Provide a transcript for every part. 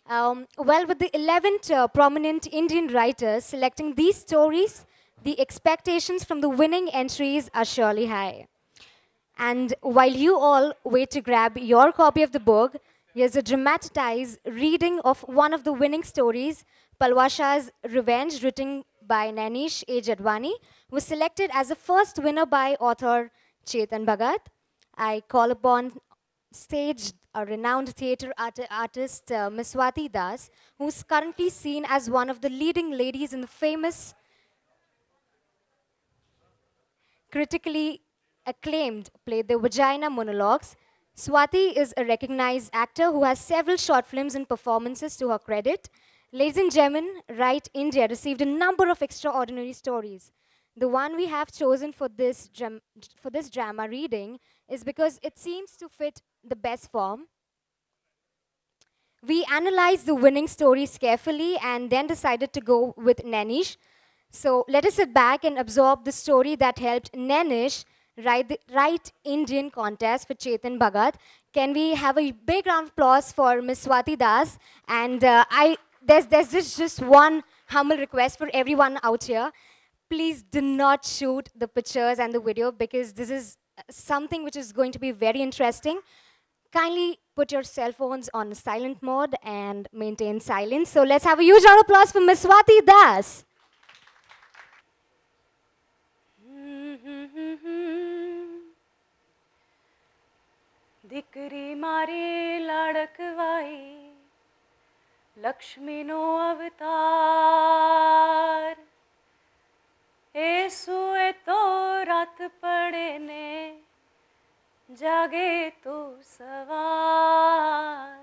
Well, with the 11th prominent Indian writers selecting these stories, the expectations from the winning entries are surely high. And while you all wait to grab your copy of the book, here's a dramatized reading of one of the winning stories, Palwasha's Revenge, written by Nainesh Jadwani, was selected as the first winner by author Chetan Bhagat. I call upon stage a renowned theatre artist, Ms. Swati Das, who's currently seen as one of the leading ladies in the famous critically acclaimed play The Vagina Monologues. Swati is a recognized actor who has several short films and performances to her credit. Ladies and gentlemen, Right India received a number of extraordinary stories. The one we have chosen for this drama reading is because it seems to fit the best form. We analyzed the winning stories carefully and then decided to go with Nainesh. So let us sit back and absorb the story that helped Nainesh write the Right Indian contest for Chetan Bhagat. Can we have a big round of applause for Ms. Swati Das? And there's just one humble request for everyone out here. Please do not shoot the pictures and the video because this is something which is going to be very interesting. Kindly put your cell phones on silent mode and maintain silence. So let's have a huge round of applause for Ms. Swati Das. દીકરી મારી લાડકવાઈ લક્ષ્મીનો અવતાર એ સુએ તો રાત પડે ને જાગે તો સવાર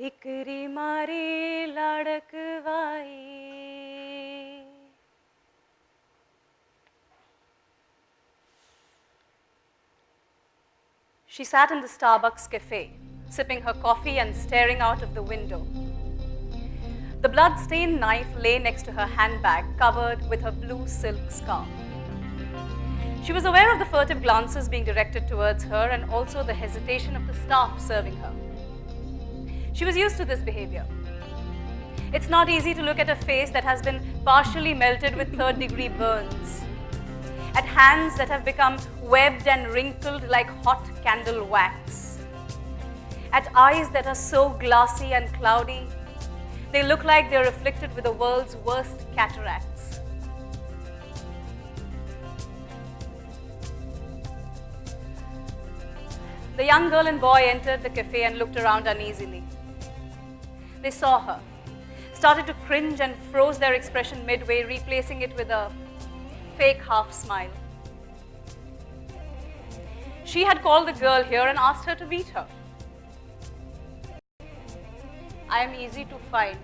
દીકરી મારી લાડકવાઈ. She sat in the Starbucks cafe, sipping her coffee and staring out of the window. The blood-stained knife lay next to her handbag, covered with her blue silk scarf. She was aware of the furtive glances being directed towards her and also the hesitation of the staff serving her. She was used to this behavior. It's not easy to look at a face that has been partially melted with third-degree burns, at hands that have become webbed and wrinkled like hot candle wax, at eyes that are so glassy and cloudy, they look like they're afflicted with the world's worst cataracts. The young girl and boy entered the cafe and looked around uneasily. They saw her, started to cringe and froze their expression midway, replacing it with a fake half smile. She had called the girl here and asked her to meet her. I am easy to find.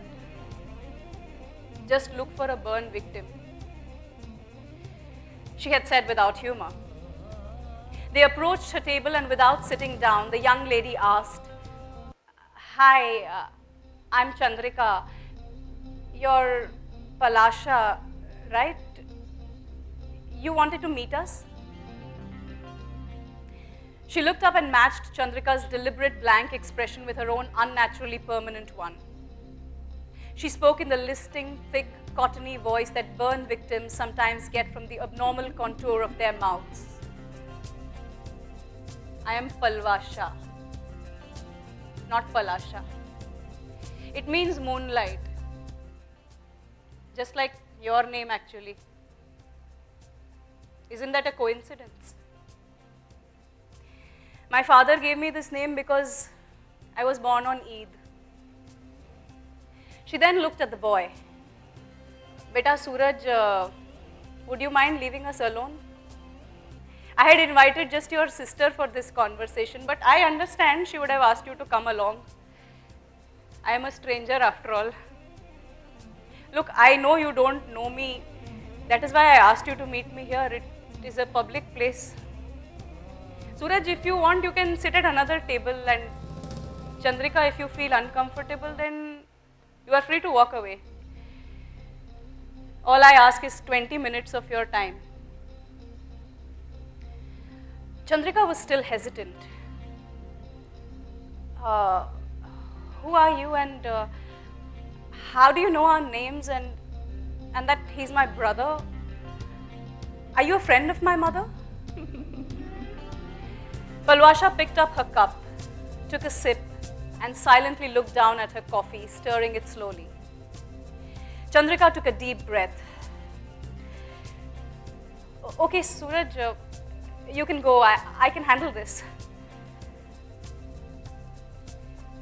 Just look for a burn victim, she had said without humor. They approached her table and without sitting down, the young lady asked, "Hi, I'm Chandrika. You're Palasha, right? You wanted to meet us?" She looked up and matched Chandrika's deliberate blank expression with her own unnaturally permanent one. She spoke in the lisping, thick, cottony voice that burn victims sometimes get from the abnormal contour of their mouths. "I am Palwasha, not Palasha. It means moonlight, just like your name actually. Isn't that a coincidence? My father gave me this name because I was born on Eid." She then looked at the boy. "Beta Suraj, would you mind leaving us alone? I had invited just your sister for this conversation, but I understand she would have asked you to come along. I am a stranger after all. Look, I know you don't know me. That is why I asked you to meet me here. It is a public place. Suraj, if you want, you can sit at another table, and Chandrika, if you feel uncomfortable, then you are free to walk away. All I ask is 20 minutes of your time." Chandrika was still hesitant. who are you and how do you know our names and that he's my brother? Are you a friend of my mother? Palwasha picked up her cup, took a sip, and silently looked down at her coffee, stirring it slowly. Chandrika took a deep breath. Okay, Suraj, you can go. I can handle this.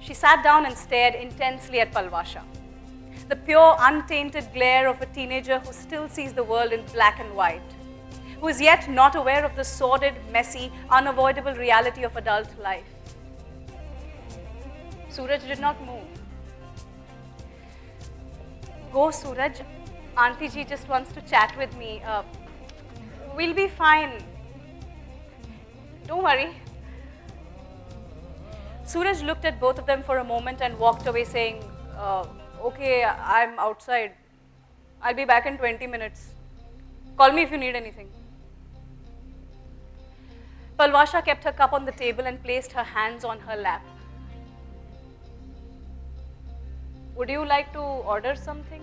She sat down and stared intensely at Palwasha. The pure, untainted glare of a teenager who still sees the world in black and white, who is yet not aware of the sordid, messy, unavoidable reality of adult life. Suraj did not move. Go, Suraj. Auntie ji just wants to chat with me. We'll be fine. Don't worry. Suraj looked at both of them for a moment and walked away saying, okay, I'm outside. I'll be back in 20 minutes. Call me if you need anything. Palwasha kept her cup on the table and placed her hands on her lap. Would you like to order something?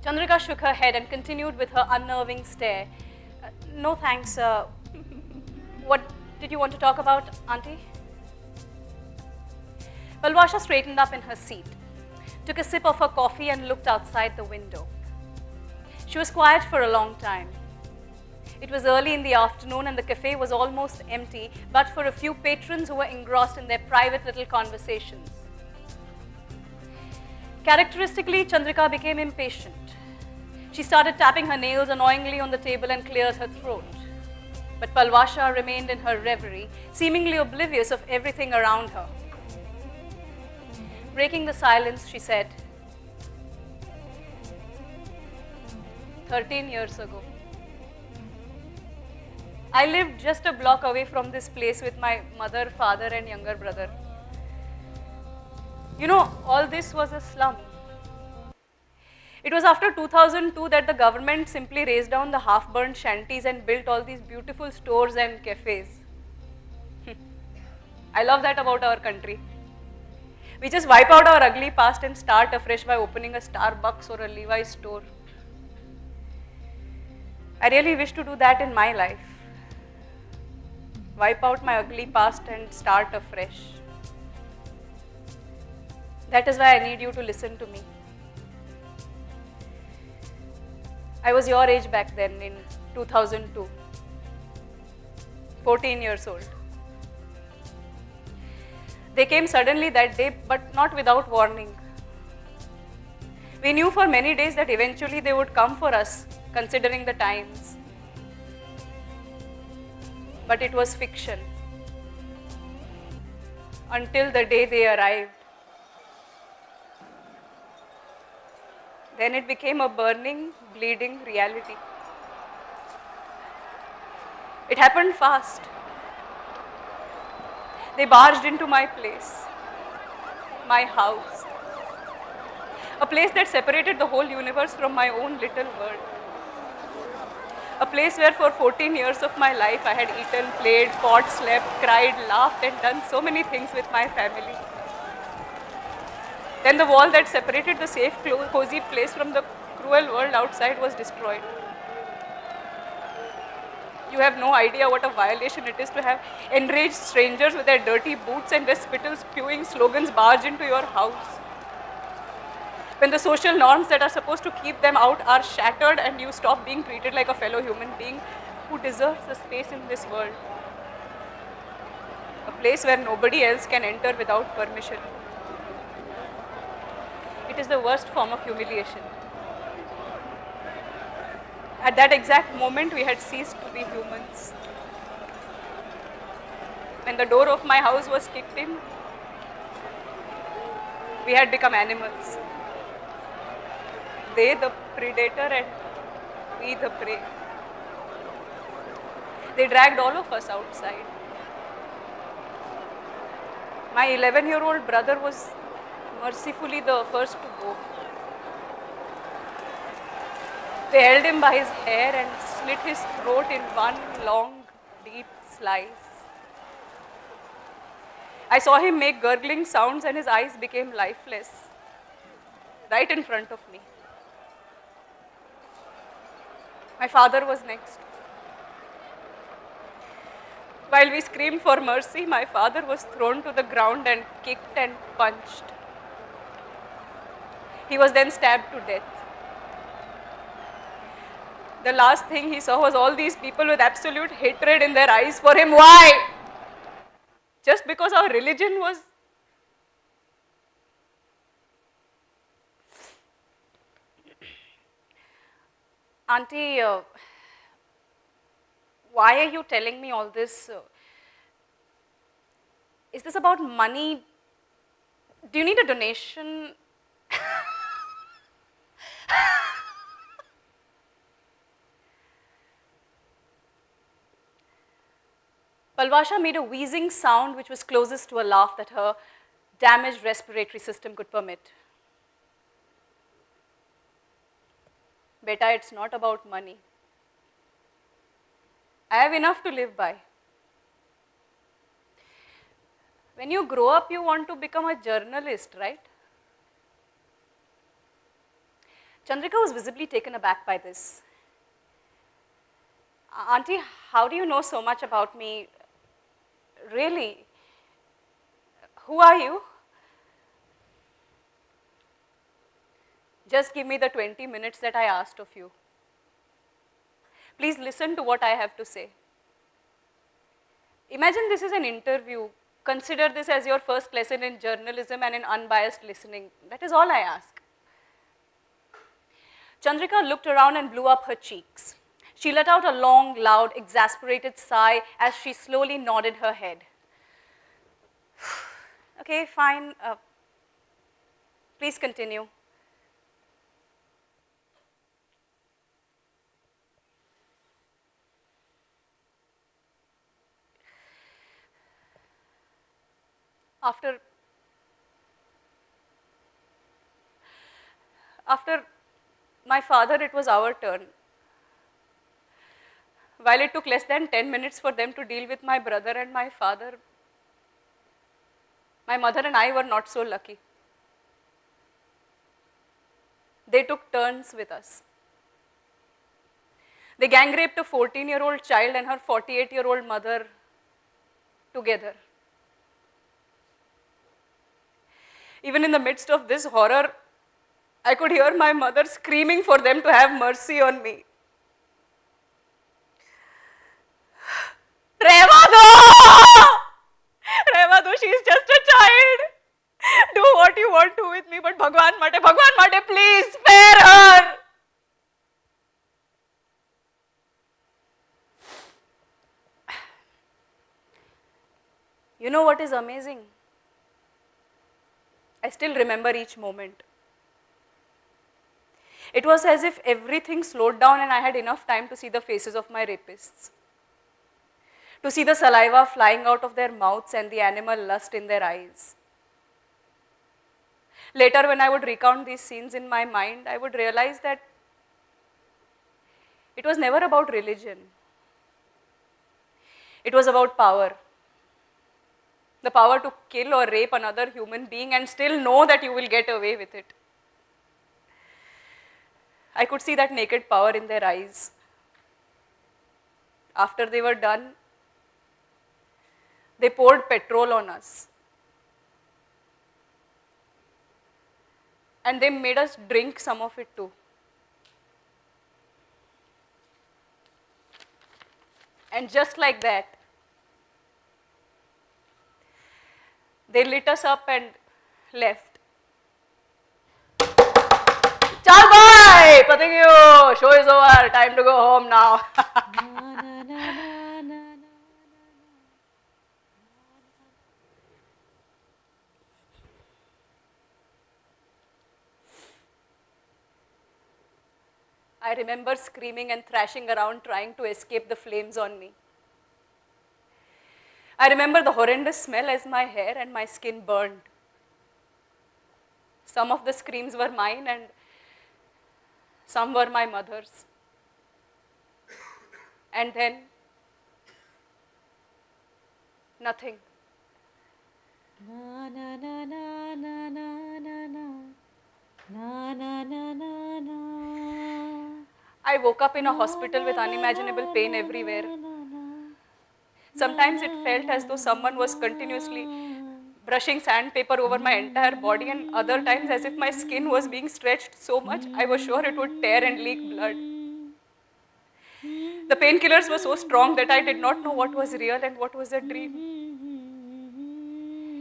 Chandrika shook her head and continued with her unnerving stare. No thanks. What did you want to talk about, Auntie? Palwasha straightened up in her seat, took a sip of her coffee and looked outside the window. She was quiet for a long time. It was early in the afternoon and the cafe was almost empty, but for a few patrons who were engrossed in their private little conversations. Characteristically, Chandrika became impatient. She started tapping her nails annoyingly on the table and cleared her throat. But Palwasha remained in her reverie, seemingly oblivious of everything around her. Breaking the silence, she said, 13 years ago, I lived just a block away from this place with my mother, father, and younger brother. You know, all this was a slum. It was after 2002 that the government simply razed down the half-burned shanties and built all these beautiful stores and cafes. I love that about our country. We just wipe out our ugly past and start afresh by opening a Starbucks or a Levi's store. I really wish to do that in my life. Wipe out my ugly past and start afresh. That is why I need you to listen to me. I was your age back then in 2002, 14 years old. They came suddenly that day, but not without warning. We knew for many days that eventually they would come for us, considering the times. But it was fiction until the day they arrived. Then it became a burning, bleeding reality. It happened fast. They barged into my place, my house, a place that separated the whole universe from my own little world. A place where for 14 years of my life I had eaten, played, fought, slept, cried, laughed and done so many things with my family. Then the wall that separated the safe, cozy place from the cruel world outside was destroyed. You have no idea what a violation it is to have enraged strangers with their dirty boots and their spittle-spewing slogans barge into your house. When the social norms that are supposed to keep them out are shattered and you stop being treated like a fellow human being who deserves a space in this world. A place where nobody else can enter without permission. It is the worst form of humiliation. At that exact moment, we had ceased to be humans. When the door of my house was kicked in, we had become animals. They the predator and we the prey. They dragged all of us outside. My 11-year-old brother was mercifully the first to go. They held him by his hair and slit his throat in one long, deep slice. I saw him make gurgling sounds and his eyes became lifeless, right in front of me. My father was next. While we screamed for mercy, my father was thrown to the ground and kicked and punched. He was then stabbed to death. The last thing he saw was all these people with absolute hatred in their eyes for him. Why? Just because our religion was... Auntie, why are you telling me all this? Is this about money? Do you need a donation? Palvasha made a wheezing sound which was closest to a laugh that her damaged respiratory system could permit. Beta, it's not about money. I have enough to live by. When you grow up, you want to become a journalist, right? Chandrika was visibly taken aback by this. Auntie, how do you know so much about me? Really? Who are you? Just give me the 20 minutes that I asked of you. Please listen to what I have to say. Imagine this is an interview. Consider this as your first lesson in journalism and in unbiased listening. That is all I ask. Chandrika looked around and blew up her cheeks. She let out a long, loud, exasperated sigh as she slowly nodded her head. Okay, fine. Please continue. After my father, it was our turn. While it took less than 10 minutes for them to deal with my brother and my father, my mother and I were not so lucky. They took turns with us. They gang raped a 14-year-old child and her 48-year-old mother together. Even in the midst of this horror, I could hear my mother screaming for them to have mercy on me. Rehva do, she is just a child. Do what you want to with me, but Bhagwan mate, please spare her. You know what is amazing? I still remember each moment. It was as if everything slowed down and I had enough time to see the faces of my rapists, to see the saliva flying out of their mouths and the animal lust in their eyes. Later, when I would recount these scenes in my mind, I would realize that it was never about religion. It was about power. The power to kill or rape another human being and still know that you will get away with it. I could see that naked power in their eyes. After they were done, they poured petrol on us. And they made us drink some of it too. And just like that, they lit us up and left. Chal bhai, pathiyo, show is over, time to go home now. I remember screaming and thrashing around trying to escape the flames on me. I remember the horrendous smell as my hair and my skin burned. Some of the screams were mine and some were my mother's. And then, nothing. Na na na na na na na na na na na na na. I woke up in a Na hospital na with na na unimaginable pain na everywhere. na na na. Na Sometimes na it felt na as though na someone was continuously na. brushing sandpaper over my entire body, and other times as if my skin was being stretched so much I was sure it would tear and leak blood. The painkillers were so strong that I did not know what was real and what was a dream.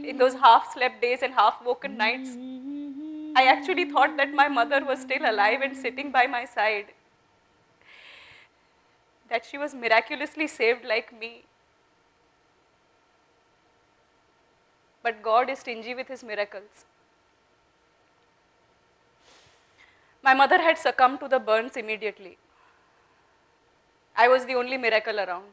In those half slept days and half woken nights, I actually thought that my mother was still alive and sitting by my side, that she was miraculously saved like me. But God is stingy with his miracles. My mother had succumbed to the burns immediately. I was the only miracle around.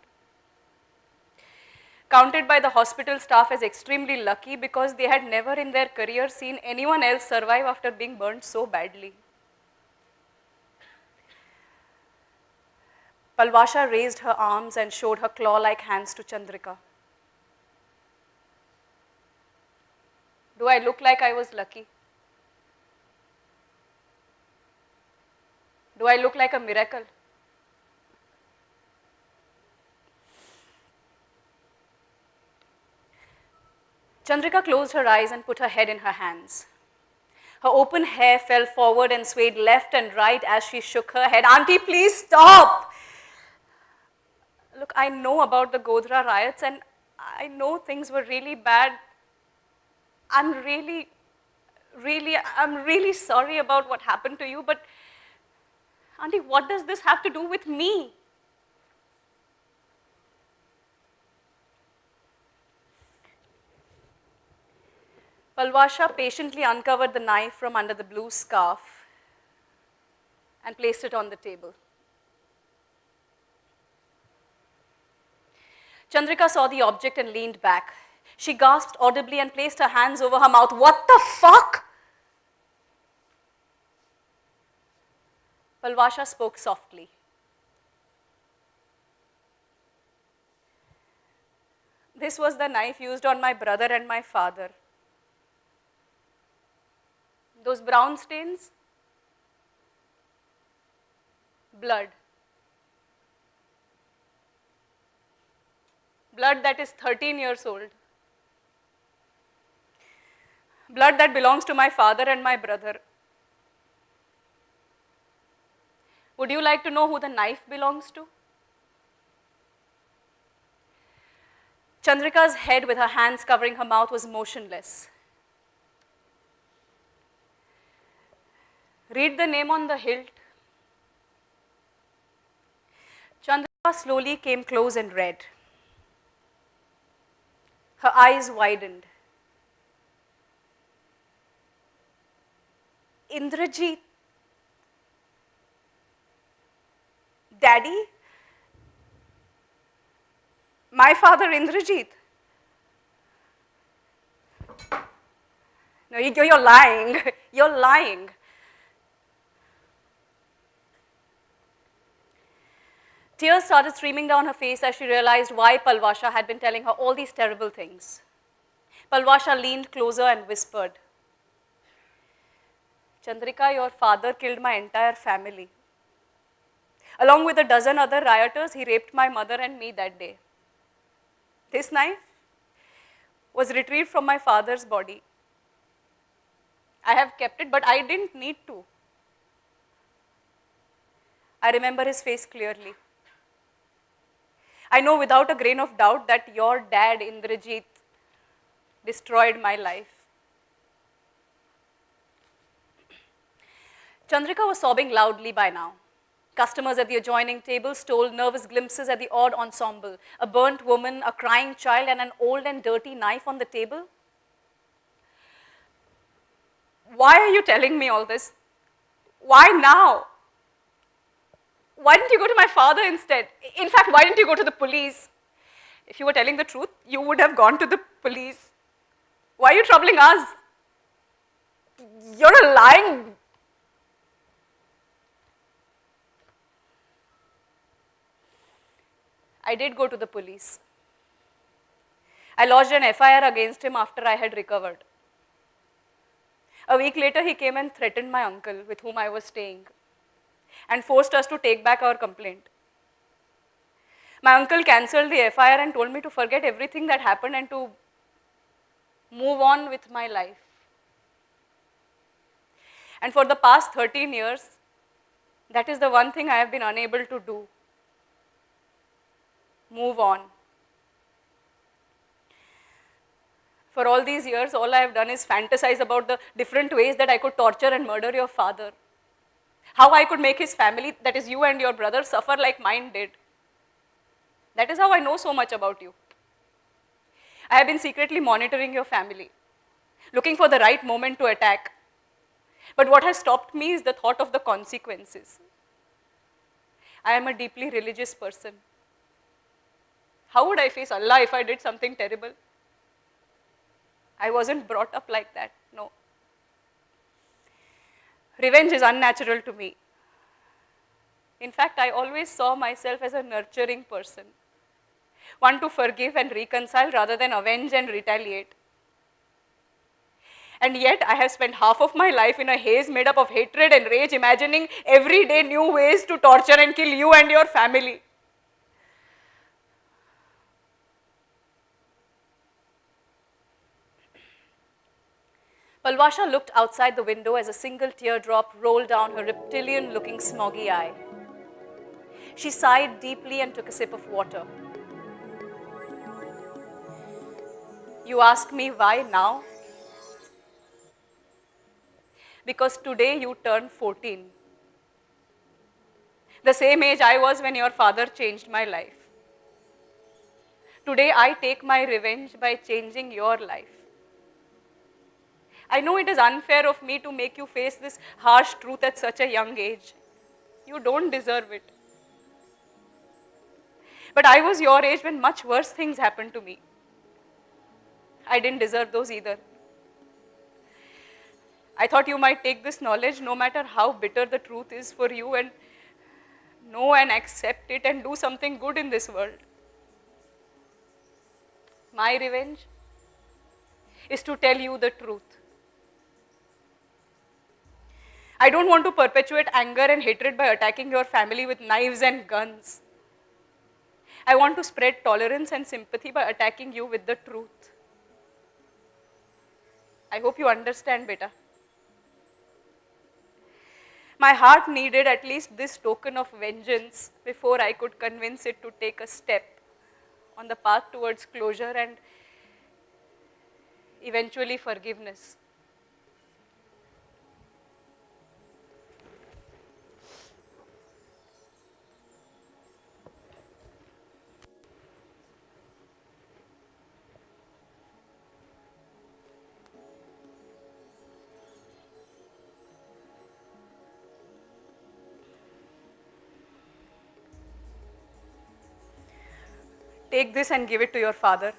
Counted by the hospital staff as extremely lucky because they had never in their career seen anyone else survive after being burned so badly. Palvasha raised her arms and showed her claw-like hands to Chandrika. Do I look like I was lucky? Do I look like a miracle? Chandrika closed her eyes and put her head in her hands. Her open hair fell forward and swayed left and right as she shook her head. Auntie, please stop! Look, I know about the Godhra riots and I know things were really bad. I'm really sorry about what happened to you, but Auntie, what does this have to do with me? Palvasha patiently uncovered the knife from under the blue scarf and placed it on the table. Chandrika saw the object and leaned back. She gasped audibly and placed her hands over her mouth. What the fuck? Palvasha spoke softly. This was the knife used on my brother and my father. Those brown stains? Blood. Blood that is 13 years old. Blood that belongs to my father and my brother. Would you like to know who the knife belongs to? Chandrika's head, with her hands covering her mouth, was motionless. Read the name on the hilt. Chandrika slowly came close and read. Her eyes widened. Indrajit. Daddy? My father, Indrajit. No, you're lying. You're lying. Tears started streaming down her face as she realized why Palvasha had been telling her all these terrible things. Palvasha leaned closer and whispered, Chandrika, your father killed my entire family. Along with a dozen other rioters, he raped my mother and me that day. This knife was retrieved from my father's body. I have kept it, but I didn't need to. I remember his face clearly. I know without a grain of doubt that your dad, Indrajit, destroyed my life. Chandrika was sobbing loudly by now. Customers at the adjoining table stole nervous glimpses at the odd ensemble. A burnt woman, a crying child, and an old and dirty knife on the table. Why are you telling me all this? Why now? Why didn't you go to my father instead? In fact, why didn't you go to the police? If you were telling the truth, you would have gone to the police. Why are you troubling us? You're a lying. I did go to the police. I lodged an FIR against him after I had recovered. A week later, he came and threatened my uncle with whom I was staying and forced us to take back our complaint. My uncle cancelled the FIR and told me to forget everything that happened and to move on with my life. And for the past 13 years, that is the one thing I have been unable to do. Move on. For all these years, all I have done is fantasize about the different ways that I could torture and murder your father. How I could make his family, that is you and your brother, suffer like mine did. That is how I know so much about you. I have been secretly monitoring your family, looking for the right moment to attack. But what has stopped me is the thought of the consequences. I am a deeply religious person. How would I face Allah if I did something terrible? I wasn't brought up like that, no. Revenge is unnatural to me. In fact, I always saw myself as a nurturing person, one to forgive and reconcile rather than avenge and retaliate. And yet, I have spent half of my life in a haze made up of hatred and rage, imagining every day new ways to torture and kill you and your family. Palwasha looked outside the window as a single teardrop rolled down her reptilian-looking smoggy eye. She sighed deeply and took a sip of water. You ask me why now? Because today you turn 14. The same age I was when your father changed my life. Today I take my revenge by changing your life. I know it is unfair of me to make you face this harsh truth at such a young age. You don't deserve it. But I was your age when much worse things happened to me. I didn't deserve those either. I thought you might take this knowledge, no matter how bitter the truth is for you, and know and accept it and do something good in this world. My revenge is to tell you the truth. I don't want to perpetuate anger and hatred by attacking your family with knives and guns. I want to spread tolerance and sympathy by attacking you with the truth. I hope you understand, beta. My heart needed at least this token of vengeance before I could convince it to take a step on the path towards closure and eventually forgiveness. Take this and give it to your father.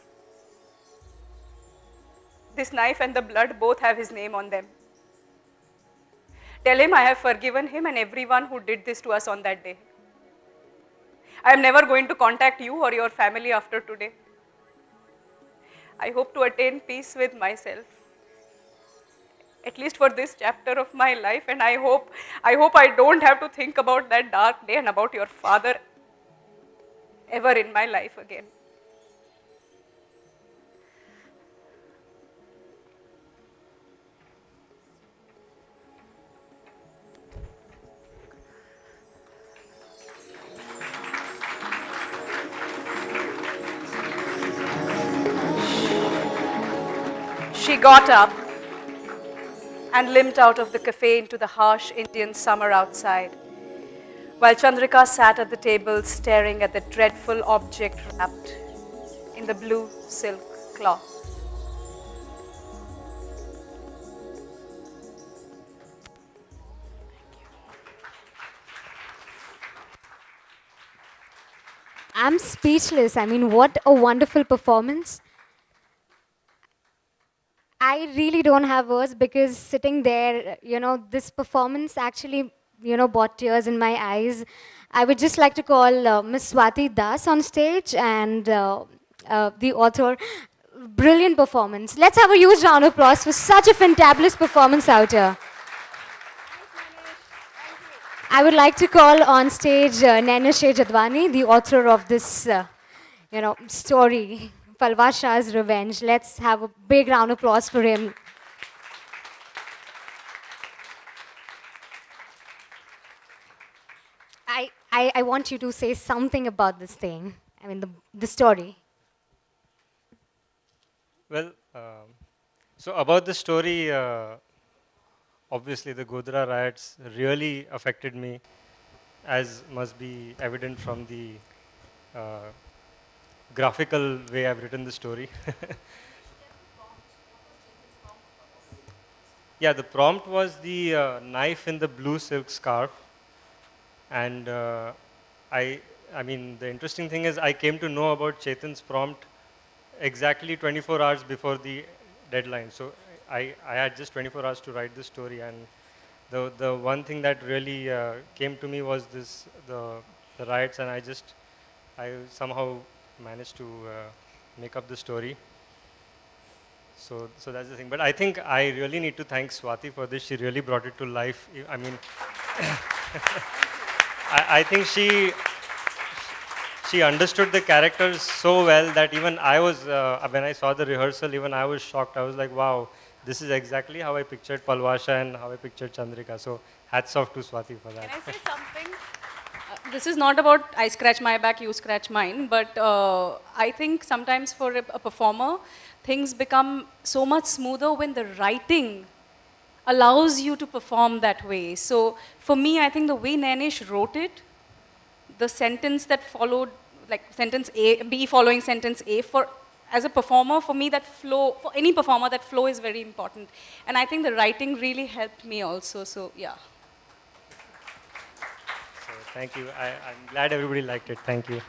This knife and the blood both have his name on them. Tell him I have forgiven him and everyone who did this to us on that day. I am never going to contact you or your family after today. I hope to attain peace with myself, at least for this chapter of my life, and I hope I don't have to think about that dark day and about your father ever in my life again. She got up and limped out of the cafe into the harsh Indian summer outside, while Chandrika sat at the table staring at the dreadful object wrapped in the blue silk cloth. I'm speechless. I mean, what a wonderful performance. I really don't have words because sitting there, this performance actually, brought tears in my eyes. I would just like to call Miss Swati Das on stage and the author. brilliant performance. Let's have a huge round of applause for such a fantabulous performance out here. I would like to call on stage Nainesh Jadwani, the author of this, story, Palvasha's Revenge. Let's have a big round of applause for him. I want you to say something about this thing. I mean, the story. Well, so about the story, obviously the Godhra riots really affected me, as must be evident from the uh, graphical way I've written the story. Yeah, the prompt was the knife in the blue silk scarf, and I, I mean, the interesting thing is I came to know about Chetan's prompt exactly 24 hours before the deadline. So I had just 24 hours to write the story, and the one thing that really came to me was the riots, and I somehow managed to make up the story. So that's the thing. But I think I really need to thank Swati for this. She really brought it to life. I mean, I think she understood the characters so well that even I was, when I saw the rehearsal, even I was shocked. I was like, wow, this is exactly how I pictured Palvasha and how I pictured Chandrika. So hats off to Swati for that. Can I say something? This is not about I scratch my back, you scratch mine, but I think sometimes for a performer, things become so much smoother when the writing allows you to perform that way. So for me, I think the way Nainesh wrote it, the sentence that followed, like sentence A, B following sentence A, for as a performer, for me that flow, for any performer, that flow is very important. And I think the writing really helped me also, so yeah. So thank you. I'm glad everybody liked it. Thank you.